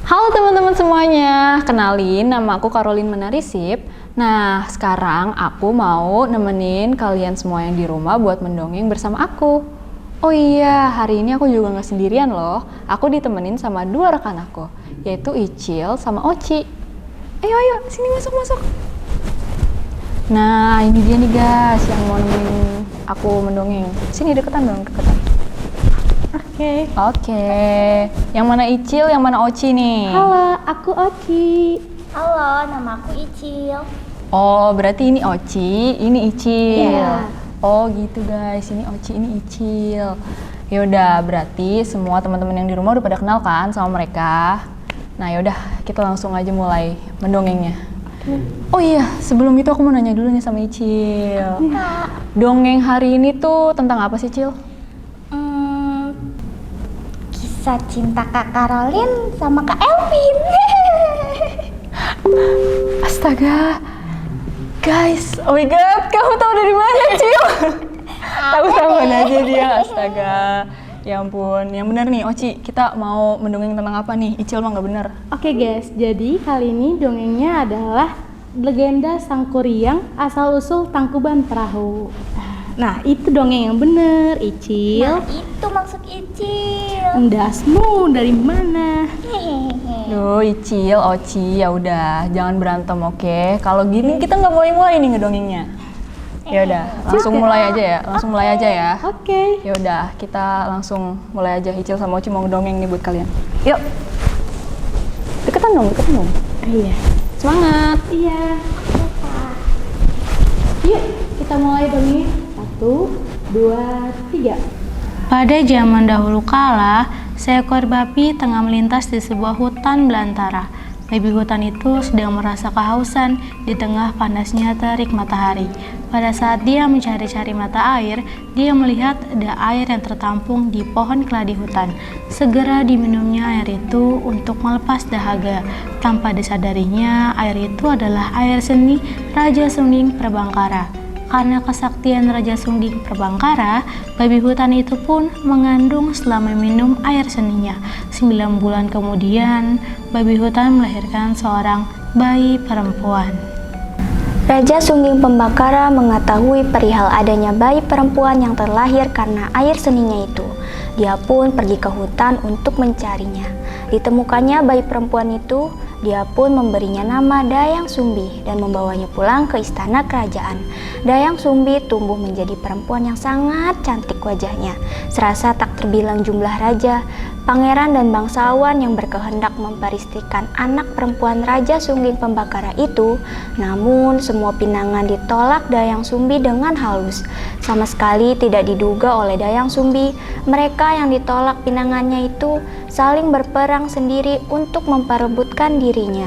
Halo teman-teman semuanya, kenalin nama aku Caroline Menarisip. Nah, sekarang aku mau nemenin kalian semua yang di rumah buat mendongeng bersama aku. Oh iya, hari ini aku juga nggak sendirian loh. Aku ditemenin sama dua rekan aku, yaitu Icil sama Oci. Ayo, sini masuk. Nah, ini dia nih guys yang mau nemenin aku mendongeng. Sini deketan dong, deketan. Oke. Yang mana Icil, yang mana Oci nih? Halo, aku Oci. Halo, nama aku Icil. Oh, berarti ini Oci, ini Icil. Iya. Oh, gitu guys. Ini Oci, ini Icil. Yaudah, berarti semua teman-teman yang di rumah udah pada kenal kan sama mereka. Nah, yaudah, kita langsung aja mulai mendongengnya. Oh iya, sebelum itu aku mau nanya dulu nih sama Icil. Dongeng hari ini tuh tentang apa sih, Cil? Kisah cinta Kak Caroline sama Kak Elvin. Astaga, guys, oh my god, kamu tahu dari mana, Cil? Tahu-tahuan aja dia, astaga. Ya ampun, yang bener nih, Oci, kita mau mendongeng tentang apa nih? Icil mah nggak bener. Oke guys, jadi kali ini dongengnya adalah legenda Sang Kuryang asal-usul Tangkuban Perahu. Nah, itu dongeng yang bener, Icil. Nah, itu maksud Icil. Endasmu dari mana? Duh, Icil, Oci, ya udah, jangan berantem, oke? Kalau gini kita nggak mulai nih ngedongengnya. Ya udah, langsung mulai aja ya. Oke. Ya udah, kita langsung mulai aja. Icil sama Oci mau ngedongeng nih buat kalian. Yuk. Deketan dong. Iya. Semangat. Iya. Yuk, kita mulai dongeng. 1, 2, 3. Pada zaman dahulu kala, seekor babi tengah melintas di sebuah hutan belantara. Babi hutan itu sedang merasa kehausan di tengah panasnya terik matahari. Pada saat dia mencari-cari mata air, dia melihat ada air yang tertampung di pohon keladi hutan. Segera diminumnya air itu untuk melepas dahaga. Tanpa disadarinya, air itu adalah air seni Raja Sungging Prabangkara. Karena kesaktian Raja Sungging Prabangkara, babi hutan itu pun mengandung setelah meminum air seninya. 9 bulan kemudian, babi hutan melahirkan seorang bayi perempuan. Raja Sungging Prabangkara mengetahui perihal adanya bayi perempuan yang terlahir karena air seninya itu. Dia pun pergi ke hutan untuk mencarinya. Ditemukannya bayi perempuan itu, dia pun memberinya nama Dayang Sumbi dan membawanya pulang ke istana kerajaan. Dayang Sumbi tumbuh menjadi perempuan yang sangat cantik wajahnya. Serasa tak terbilang jumlah raja, pangeran dan bangsawan yang berkehendak memperistikan anak perempuan Raja Sungging Prabangkara itu. Namun semua pinangan ditolak Dayang Sumbi dengan halus. Sama sekali tidak diduga oleh Dayang Sumbi, mereka yang ditolak pinangannya itu saling berperang sendiri untuk memperebutkan dirinya.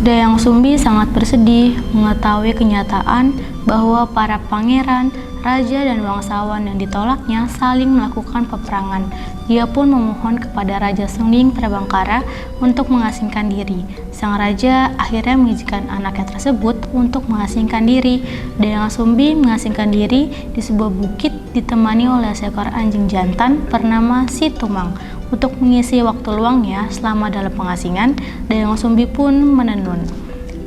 Dayang Sumbi sangat bersedih mengetahui kenyataan bahwa para pangeran, raja, dan bangsawan yang ditolaknya saling melakukan peperangan. Dia pun memohon kepada Raja Sungging Prabangkara untuk mengasingkan diri. Sang raja akhirnya mengizinkan anaknya tersebut untuk mengasingkan diri. Dayang Sumbi mengasingkan diri di sebuah bukit ditemani oleh seekor anjing jantan bernama Si Tumang. Untuk mengisi waktu luangnya selama dalam pengasingan, Dayang Sumbi pun menenun.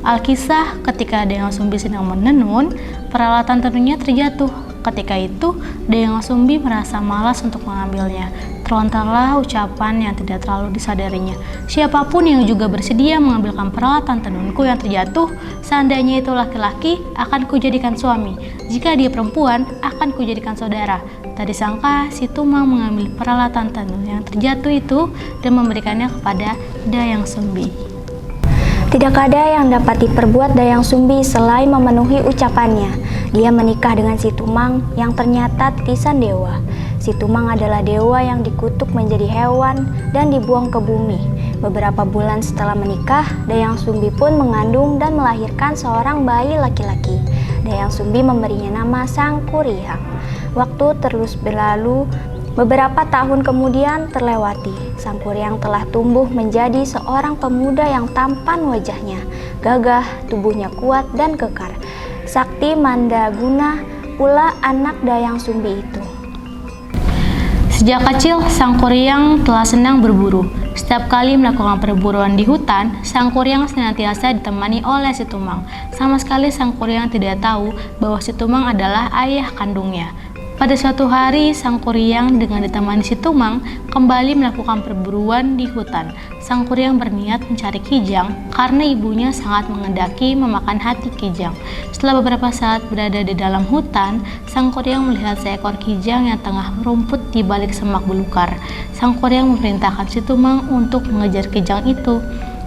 Alkisah, ketika Dayang Sumbi sedang menenun, peralatan tenunnya terjatuh. Ketika itu, Dayang Sumbi merasa malas untuk mengambilnya. Terlontarlah ucapan yang tidak terlalu disadarinya. Siapapun yang juga bersedia mengambilkan peralatan tenunku yang terjatuh, seandainya itu laki-laki, akan kujadikan suami. Jika dia perempuan, akan kujadikan saudara. Tak disangka, Si Tumang mengambil peralatan tenun yang terjatuh itu dan memberikannya kepada Dayang Sumbi. Tidak ada yang dapat diperbuat Dayang Sumbi selain memenuhi ucapannya. Dia menikah dengan Si Tumang yang ternyata titisan dewa. Si Tumang adalah dewa yang dikutuk menjadi hewan dan dibuang ke bumi. Beberapa bulan setelah menikah, Dayang Sumbi pun mengandung dan melahirkan seorang bayi laki-laki. Dayang Sumbi memberinya nama Sang Kuryang. Waktu terus berlalu, beberapa tahun kemudian terlewati. Sang Kuryang telah tumbuh menjadi seorang pemuda yang tampan wajahnya, gagah, tubuhnya kuat dan kekar. Sakti Mandaguna pula anak Dayang Sumbi itu. Sejak kecil, Sang Kuryang telah senang berburu. Setiap kali melakukan perburuan di hutan, Sang Kuryang senantiasa ditemani oleh si Tumang. Sama sekali Sang Kuryang tidak tahu bahwa si Tumang adalah ayah kandungnya. Pada suatu hari, Sang Kuryang dengan ditemani si Tumang kembali melakukan perburuan di hutan. Sang Kuryang berniat mencari Kijang karena ibunya sangat mengendaki memakan hati Kijang. Setelah beberapa saat berada di dalam hutan, Sang Kuryang melihat seekor Kijang yang tengah merumput di balik semak belukar. Sang Kuryang memerintahkan si Tumang untuk mengejar Kijang itu.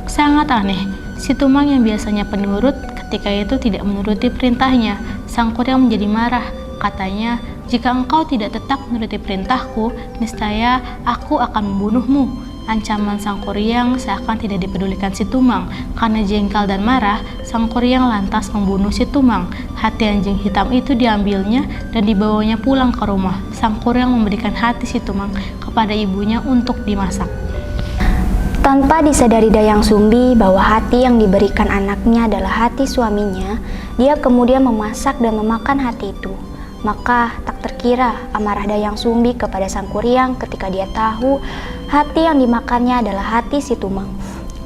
Sangat aneh, si Tumang yang biasanya penurut ketika itu tidak menuruti perintahnya. Sang Kuryang menjadi marah. Katanya, "Jika engkau tidak tetap menuruti perintahku, niscaya aku akan membunuhmu." Ancaman Sang Kuryang seakan tidak dipedulikan si Tumang. Karena jengkel dan marah, Sang Kuryang lantas membunuh si Tumang. Hati anjing hitam itu diambilnya dan dibawanya pulang ke rumah. Sang Kuryang memberikan hati si Tumang kepada ibunya untuk dimasak. Tanpa disadari Dayang Sumbi bahwa hati yang diberikan anaknya adalah hati suaminya, dia kemudian memasak dan memakan hati itu. Maka tak terkira amarah Dayang Sumbi kepada Sang Kuryang ketika dia tahu hati yang dimakannya adalah hati si Tumang.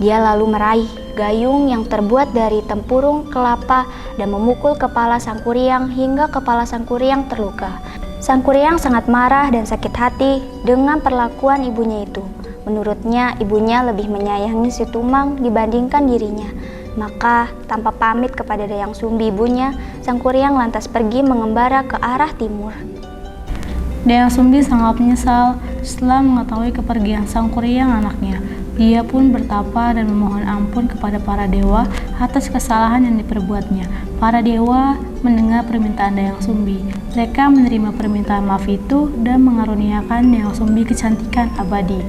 Dia lalu meraih gayung yang terbuat dari tempurung kelapa dan memukul kepala Sang Kuryang hingga kepala Sang Kuryang terluka. Sang Kuryang sangat marah dan sakit hati dengan perlakuan ibunya itu. Menurutnya ibunya lebih menyayangi si Tumang dibandingkan dirinya. Maka tanpa pamit kepada Dayang Sumbi ibunya, Sang Kuryang lantas pergi mengembara ke arah timur. Dayang Sumbi sangat menyesal setelah mengetahui kepergian Sang Kuryang anaknya. Dia pun bertapa dan memohon ampun kepada para dewa atas kesalahan yang diperbuatnya. Para dewa mendengar permintaan Dayang Sumbi. Mereka menerima permintaan maaf itu dan mengaruniakan Dayang Sumbi kecantikan abadi.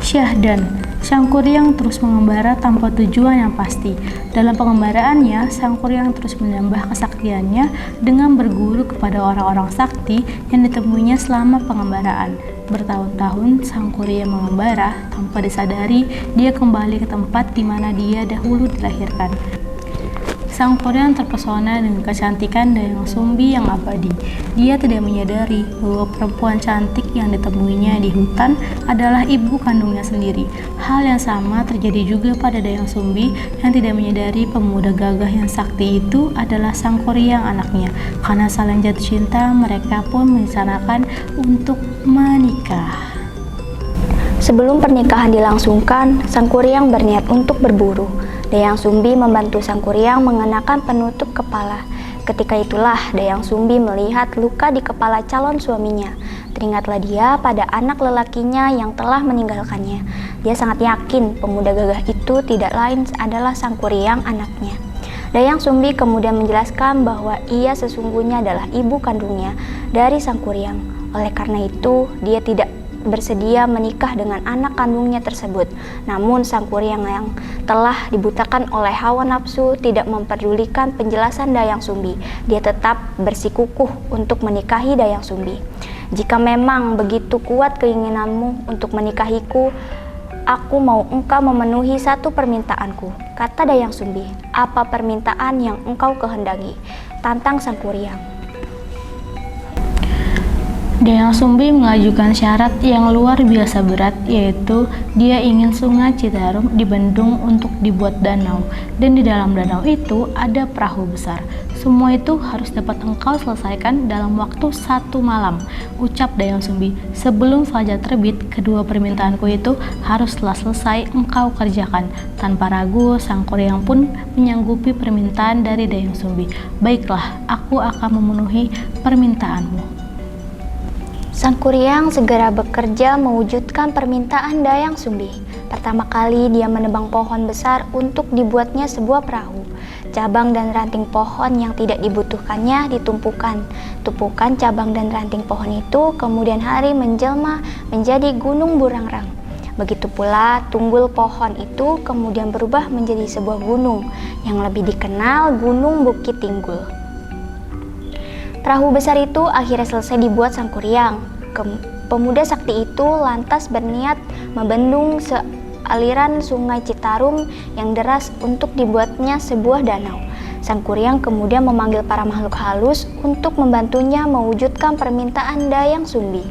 Syahdan. Sang Kuryang terus mengembara tanpa tujuan yang pasti. Dalam pengembaraannya, Sang Kuryang terus menambah kesaktiannya dengan berguru kepada orang-orang sakti yang ditemuinya selama pengembaraan. Bertahun-tahun Sang Kuryang mengembara, tanpa disadari dia kembali ke tempat di mana dia dahulu dilahirkan. Sang Kuryang terpesona dengan kecantikan Dayang Sumbi yang abadi. Dia tidak menyadari bahwa perempuan cantik yang ditemuinya di hutan adalah ibu kandungnya sendiri. Hal yang sama terjadi juga pada Dayang Sumbi yang tidak menyadari pemuda gagah yang sakti itu adalah Sang Kuryang anaknya. Karena saling jatuh cinta, mereka pun merencanakan untuk menikah. Sebelum pernikahan dilangsungkan, Sang Kuryang berniat untuk berburu. Dayang Sumbi membantu Sang Kuryang mengenakan penutup kepala. Ketika itulah Dayang Sumbi melihat luka di kepala calon suaminya. Teringatlah dia pada anak lelakinya yang telah meninggalkannya. Dia sangat yakin pemuda gagah itu tidak lain adalah Sang Kuryang anaknya. Dayang Sumbi kemudian menjelaskan bahwa ia sesungguhnya adalah ibu kandungnya dari Sang Kuryang. Oleh karena itu, dia tidak bersedia menikah dengan anak kandungnya tersebut. Namun Sang Kuryang yang telah dibutakan oleh hawa nafsu tidak memperdulikan penjelasan Dayang Sumbi. Dia tetap bersikukuh untuk menikahi Dayang Sumbi. "Jika memang begitu kuat keinginanmu untuk menikahiku, aku mau engkau memenuhi satu permintaanku," kata Dayang Sumbi. "Apa permintaan yang engkau kehendaki?" tantang Sang Kuryang. Dayang Sumbi mengajukan syarat yang luar biasa berat, yaitu dia ingin sungai Citarum dibendung untuk dibuat danau, dan di dalam danau itu ada perahu besar. Semua itu harus dapat engkau selesaikan dalam waktu 1 malam, ucap Dayang Sumbi. "Sebelum fajar terbit, kedua permintaanku itu harus telah selesai engkau kerjakan." Tanpa ragu, Sang Kuryang pun menyanggupi permintaan dari Dayang Sumbi. "Baiklah, aku akan memenuhi permintaanmu." Sang Kuryang segera bekerja mewujudkan permintaan Dayang Sumbi. Pertama kali dia menebang pohon besar untuk dibuatnya sebuah perahu. Cabang dan ranting pohon yang tidak dibutuhkannya ditumpukan. Tumpukan cabang dan ranting pohon itu kemudian hari menjelma menjadi gunung burangrang. Begitu pula tunggul pohon itu kemudian berubah menjadi sebuah gunung yang lebih dikenal Gunung Bukit Tinggul. Perahu besar itu akhirnya selesai dibuat Sang Kuryang. Pemuda sakti itu lantas berniat membendung aliran sungai Citarum yang deras untuk dibuatnya sebuah danau. Sang Kuryang kemudian memanggil para makhluk halus untuk membantunya mewujudkan permintaan Dayang Sumbi.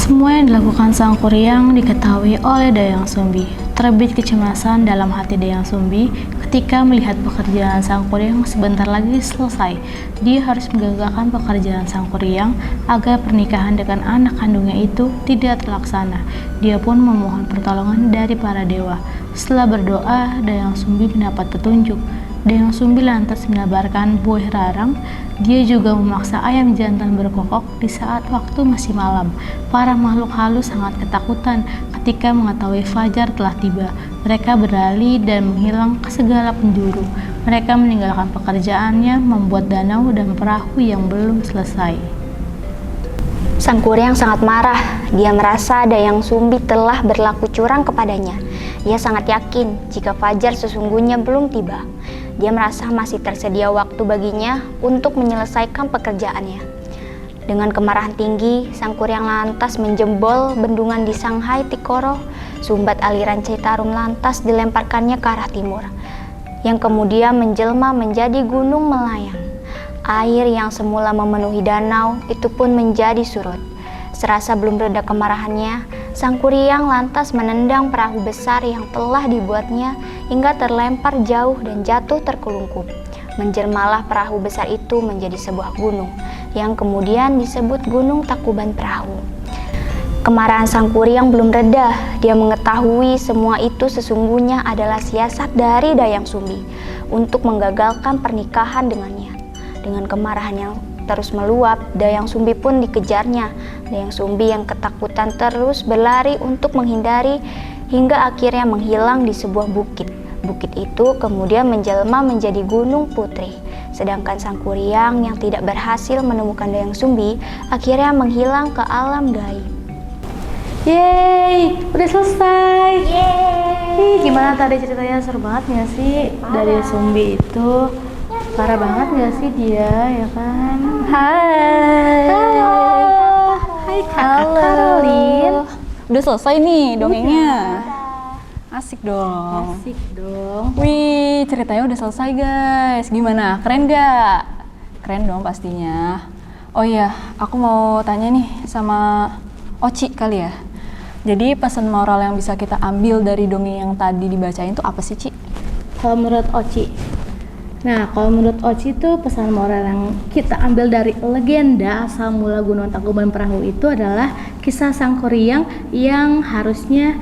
Semua yang dilakukan Sang Kuryang diketahui oleh Dayang Sumbi. Terbit kecemasan dalam hati Dayang Sumbi ketika melihat pekerjaan Sang Kuryang sebentar lagi selesai. Dia harus menggagalkan pekerjaan Sang Kuryang agar pernikahan dengan anak kandungnya itu tidak terlaksana. Dia pun memohon pertolongan dari para dewa. Setelah berdoa, Dayang Sumbi mendapat petunjuk. Dayang Sumbi lantas menebarkan buah rarang. Dia juga memaksa ayam jantan berkokok di saat waktu masih malam. Para makhluk halus sangat ketakutan ketika mengetahui fajar telah tiba. Mereka berlari dan menghilang ke segala penjuru. Mereka meninggalkan pekerjaannya membuat danau dan perahu yang belum selesai. Sang Kuryang sangat marah. Dia merasa Dayang Sumbi telah berlaku curang kepadanya. Ia sangat yakin jika fajar sesungguhnya belum tiba. Dia merasa masih tersedia waktu baginya untuk menyelesaikan pekerjaannya. Dengan kemarahan tinggi, Sang Kuryang lantas menjebol bendungan di Shanghai Tikoro. Sumbat aliran Citarum lantas dilemparkannya ke arah timur, yang kemudian menjelma menjadi gunung melayang. Air yang semula memenuhi danau itu pun menjadi surut. Serasa belum reda kemarahannya, Sang Kuryang lantas menendang perahu besar yang telah dibuatnya hingga terlempar jauh dan jatuh terkelungkup. Menjelmalah perahu besar itu menjadi sebuah gunung, yang kemudian disebut Gunung Takuban Perahu. Kemarahan Sang Kuryang belum reda. Dia mengetahui semua itu sesungguhnya adalah siasat dari Dayang Sumbi untuk menggagalkan pernikahan dengannya. Dengan kemarahan yang terus meluap, Dayang Sumbi pun dikejarnya. Dayang Sumbi yang ketakutan terus berlari untuk menghindari hingga akhirnya menghilang di sebuah bukit. Bukit itu kemudian menjelma menjadi Gunung Putri. Sedangkan Sang Kuryang yang tidak berhasil menemukan Dayang Sumbi akhirnya menghilang ke alam gaib. Yeay, udah selesai. Yeay. Gimana tadi ceritanya, seru banget gak sih? Dari Sumbi itu parah banget gak sih dia, ya kan? Hai. Hai Kak Karolin. Udah selesai nih dongengnya. Asik dong. Asik dong. Wih, ceritanya udah selesai guys. Gimana? Keren gak? Keren dong pastinya. Oh iya, aku mau tanya nih sama Oci kali ya. Jadi pesan moral yang bisa kita ambil dari dongeng yang tadi dibacain tuh apa sih, Ci? Kalau menurut Oci, kalau menurut Oci itu pesan moral yang kita ambil dari legenda asal mula Gunung Tangkuban Perahu itu adalah kisah Sang Kuryang yang harusnya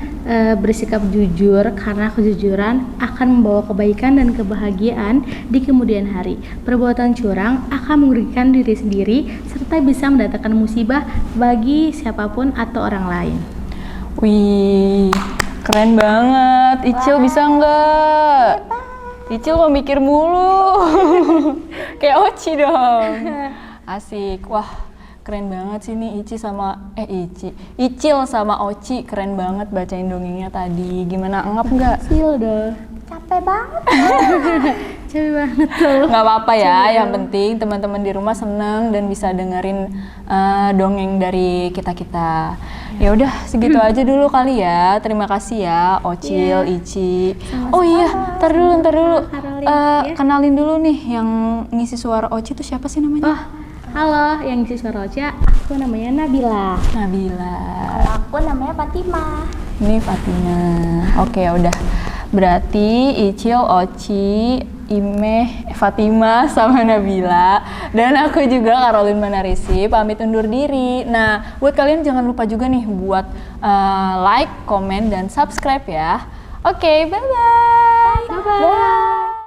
bersikap jujur, karena kejujuran akan membawa kebaikan dan kebahagiaan di kemudian hari. Perbuatan curang akan merugikan diri sendiri serta bisa mendatangkan musibah bagi siapapun atau orang lain. Wih, keren banget. Icil bisa nggak? Icil mau mikir mulu. Kayak Oci dong. Asik. Wah, keren banget sih nih Icil sama Oci keren banget bacain dongengnya tadi. Gimana, ngap nggak? Sil dah. Capek banget. Capek banget tuh. Nggak apa-apa ya, yang penting teman-teman di rumah seneng dan bisa dengerin dongeng dari kita-kita. Ya udah, segitu aja dulu kali ya. Terima kasih ya Ocil, Ici. Oh iya, ntar dulu. Kenalin dulu nih yang ngisi suara Oci itu siapa sih namanya? Oh, halo, yang ngisi suara Oci, aku namanya Nabila. Nabila. Kalau aku namanya Fatima. Ini Fatima. Oke, udah. Berarti Icil, Oci, Imeh, Fatima, sama Nabila. Dan aku juga Karolin Manarisi, pamit undur diri. Nah, buat kalian jangan lupa juga nih buat like, komen, dan subscribe ya. Oke, bye-bye.